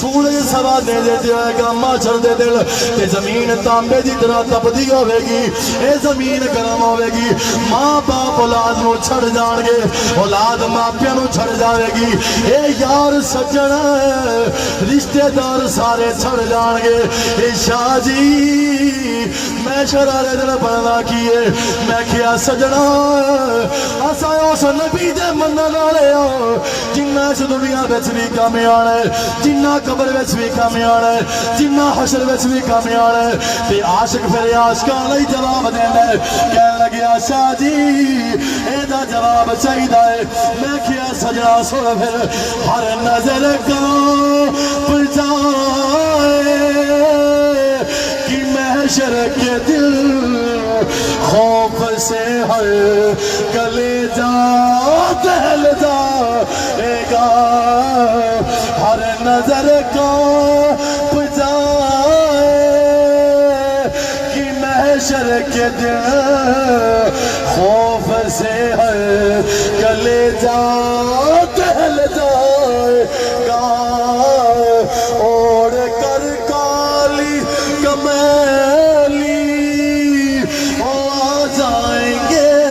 سورج سوانے دیتے ہوئے گا ماچھر دے دل تے زمین تانبے دی طرح تپدی ہوئے گی اے زمین گرم ہوئے گی ماں باپ اولاد نو چھڑ جان گے اولاد ماں پیانو چھڑ جاوے گی اے یار سجن رشتہ دار سارے چھڑ جان گے اے شاہ جی میں شرارے دل بڑھنا کیے میں کیا سجنا اسا اس نبی دے منن والے جنہ اس دنیا وچ بھی کامیاب ہے جنہ قبر وچ بھی کامیاب ہے جنہ حشر وچ بھی کامیاب ہے تے عاشق پھر عاشقاں لئی جواب دیندا ہے کہن لگیا شاہ جی اے دا جواب چاہیدا ہے میں کیا سجنا سن پھر ہر نظر کو پرجائے کہ محشر کے دل خوف سے ہر کلیجہ دہل جائے گا ہر نظر کو پجائے کہ محشر کے دل خوف سے ہر کلیجہ دہل جائے گا اوڑھ کر کالی کمیں